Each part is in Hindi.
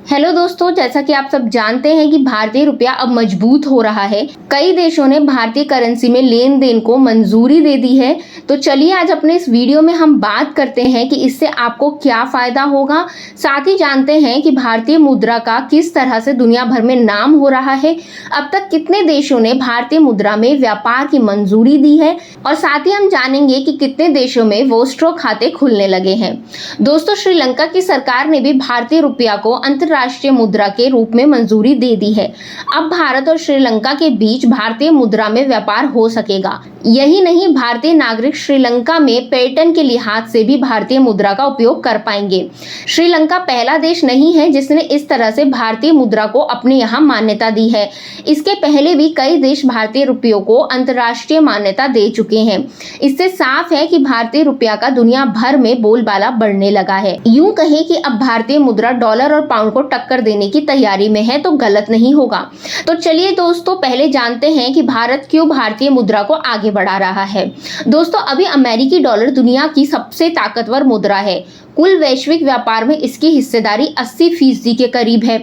हेलो दोस्तों, जैसा कि आप सब जानते हैं कि भारतीय रुपया अब मजबूत हो रहा है। कई देशों ने भारतीय करेंसी में लेन देन को मंजूरी दे दी है। तो चलिए आज अपने इस वीडियो में हम बात करते हैं कि इससे आपको क्या फायदा होगा। साथ ही जानते हैं कि भारतीय मुद्रा का किस तरह से दुनिया भर में नाम हो रहा है, अब तक कितने देशों ने भारतीय मुद्रा में व्यापार की मंजूरी दी है और साथ ही हम जानेंगे कि कितने देशों में वोस्ट्रो खाते खुलने लगे हैं। दोस्तों, श्रीलंका की सरकार ने भी भारतीय रुपया को अंतर्राष्ट्रीय मुद्रा के रूप में मंजूरी दे दी है। अब भारत और श्रीलंका के बीच भारतीय मुद्रा में व्यापार हो सकेगा। यही नहीं, भारतीय नागरिक श्रीलंका में पर्यटन के लिहाज से भी भारतीय मुद्रा का उपयोग कर पाएंगे। श्रीलंका पहला देश नहीं है जिसने इस तरह से भारतीय मुद्रा को अपने यहाँ मान्यता दी है। इसके पहले भी कई देश भारतीय रुपयों को अंतर्राष्ट्रीय मान्यता दे चुके हैं। इससे साफ है कि भारतीय रुपया का दुनिया भर में बोलबाला बढ़ने लगा है। यूं कहें कि अब भारतीय मुद्रा डॉलर और पाउंड को टक्कर देने की तैयारी में है तो गलत नहीं होगा। तो चलिए दोस्तों, पहले जानते हैं कि भारत क्यों भारतीय मुद्रा को आगे बढ़ा रहा है। दोस्तों, अभी अमेरिकी डॉलर दुनिया की सबसे ताकतवर मुद्रा है। कुल वैश्विक व्यापार में इसकी हिस्सेदारी 80% के करीब है।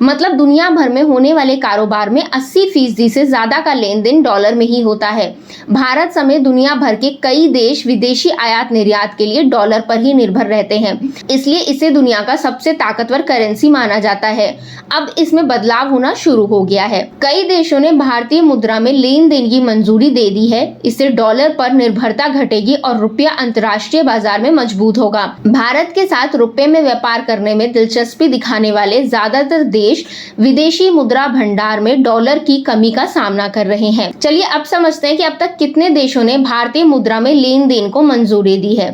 मतलब दुनिया भर में होने वाले कारोबार में 80% से ज्यादा का लेन देन डॉलर में ही होता है। भारत समेत दुनिया भर के कई देश विदेशी आयात निर्यात के लिए डॉलर पर ही निर्भर रहते हैं, इसलिए इसे दुनिया का सबसे ताकतवर करेंसी माना जाता है। अब इसमें बदलाव होना शुरू हो गया है। कई देशों ने भारतीय मुद्रा में लेन देन की मंजूरी दे दी है। इससे डॉलर पर निर्भरता घटेगी और रुपया अंतर्राष्ट्रीय बाजार में मजबूत होगा। भारत के साथ रुपए में व्यापार करने में दिलचस्पी दिखाने वाले ज्यादातर देश विदेशी मुद्रा भंडार में डॉलर की कमी का सामना कर रहे हैं। चलिए अब समझते हैं कि अब तक कितने देशों ने भारतीय मुद्रा में लेन देन को मंजूरी दी है।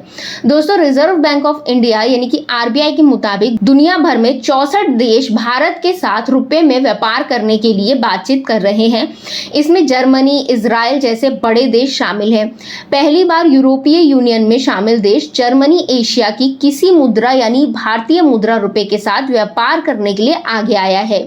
दोस्तों, रिजर्व बैंक ऑफ इंडिया यानी कि आरबीआई के मुताबिक दुनिया भर में 64 देश भारत के साथ रुपए में व्यापार करने के लिए बातचीत कर रहे हैं। इसमें जर्मनी, इजराइल जैसे बड़े देश शामिल हैं। पहली बार यूरोपीय यूनियन में शामिल देश जर्मनी एशिया की किसी मुद्रा यानी भारतीय मुद्रा रुपए के साथ व्यापार करने के लिए आगे आया है।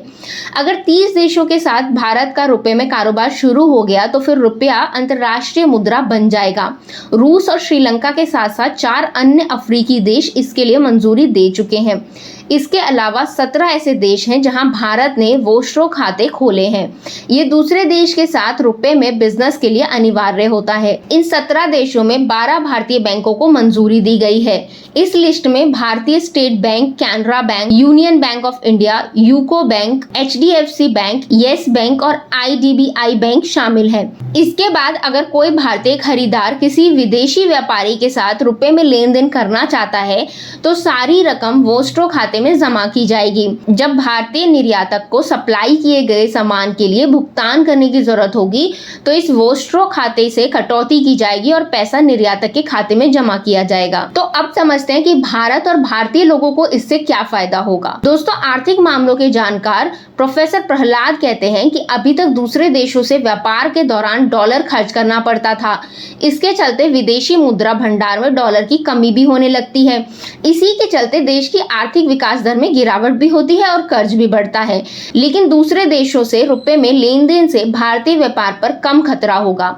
अगर 30 देशों के साथ भारत का रुपए में कारोबार शुरू हो गया तो फिर रुपया अंतर्राष्ट्रीय मुद्रा बन जाएगा। रूस और श्रीलंका के साथ साथ 4 अन्य अफ्रीकी देश इसके लिए मंजूरी दे चुके हैं। इसके अलावा 17 ऐसे देश हैं जहां भारत ने वोस्ट्रो खाते खोले हैं। ये दूसरे देश के साथ रुपए में बिजनेस के लिए अनिवार्य होता है। इन 17 देशों में 12 भारतीय बैंकों को मंजूरी दी गई है। इस लिस्ट में भारतीय state bank, Canara bank, union bank of India, UCO bank, HDFC bank, yes bank और आईडीबीआई बैंक शामिल है। इसके बाद अगर कोई भारतीय खरीदार किसी विदेशी व्यापारी के साथ रुपए में लेन देन करना चाहता है तो सारी रकम वोस्ट्रो खाते में जमा की जाएगी। जब भारतीय निर्यातक को सप्लाई किए गए सामान के लिए भुगतान करने की जरूरत होगी तो इस वोस्ट्रो खाते से कटौती की जाएगी और पैसा निर्यातक के खाते में जमा किया जाएगा। तो अब समझते हैं कि भारत और भारतीय लोगों को इससे क्या फायदा होगा। दोस्तों, आर्थिक मामलों के जानकार प्रोफेसर प्रहलाद कहते हैं कि अभी तक दूसरे देशों से व्यापार के दौरान डॉलर खर्च करना पड़ता था। इसके चलते विदेशी मुद्रा भंडार में डॉलर की कमी भी होने लगती है। इसी के चलते देश की आर्थिक विकास दर में गिरावट भी होती है और कर्ज भी बढ़ता है। लेकिन दूसरे देशों से रुपए में लेन देन से भारतीय व्यापार पर कम खतरा होगा।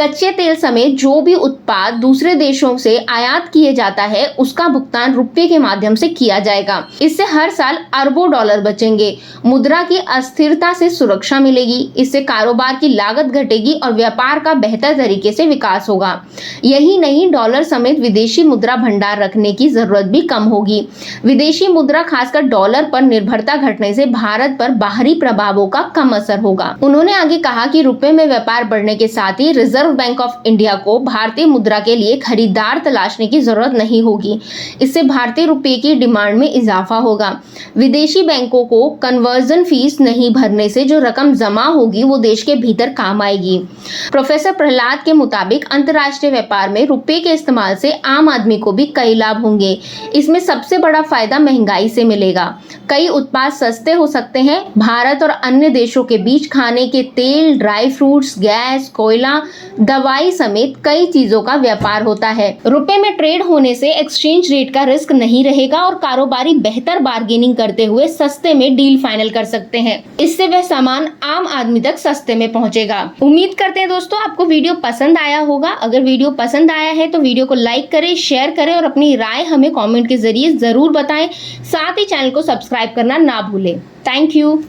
कच्चे तेल समेत जो भी उत्पाद दूसरे देशों से आयात किए जाता है उसका भुगतान रुपये के माध्यम से किया जाएगा। इससे हर साल अरबों डॉलर बचेंगे। मुद्रा की अस्थिरता से सुरक्षा मिलेगी। इससे कारोबार की लागत घटेगी और व्यापार का बेहतर तरीके से विकास होगा। यही नहीं, डॉलर समेत विदेशी मुद्रा भंडार रखने की जरूरत भी कम होगी। विदेशी मुद्रा खासकर डॉलर पर निर्भरता घटने से भारत पर बाहरी प्रभावों का कम असर होगा। उन्होंने आगे कहा कि रुपए में व्यापार बढ़ने के साथ ही रिजर्व बैंक ऑफ इंडिया को भारतीय मुद्रा के लिए खरीदार तलाशने की जरूरत नहीं होगी। इससे भारतीय रुपए की डिमांड में इजाफा होगा। विदेशी बैंकों को कन्वर्जन फीस नहीं भरने से जो रकम जमा होगी वो देश के भीतर काम आएगी। प्रोफेसर प्रहलाद के मुताबिक अंतर्राष्ट्रीय व्यापार में रुपए के इस्तेमाल से आम आदमी को भी कई लाभ होंगे। इसमें सबसे बड़ा फायदा महंगाई से मिलेगा। कई उत्पाद सस्ते हो सकते हैं। भारत और अन्य देशों के बीच खाने के तेल, ड्राई फ्रूट्स, गैस, कोयला, दवाई समेत कई चीजों का व्यापार होता है। रुपए में ट्रेड होने से एक्सचेंज रेट का रिस्क नहीं रहेगा और कारोबारी बेहतर बार्गेनिंग करते हुए सस्ते में डील फाइनल कर सकते हैं। इससे वह सामान आम आदमी तक सस्ते में पहुंचेगा। उम्मीद करते हैं दोस्तों आपको वीडियो पसंद आया होगा। अगर वीडियो पसंद आया है तो वीडियो को लाइक करें, शेयर करें और अपनी राय हमें कमेंट के जरिए जरूर बताएं। साथ ही चैनल को सब्सक्राइब करना ना भूलें। Thank you.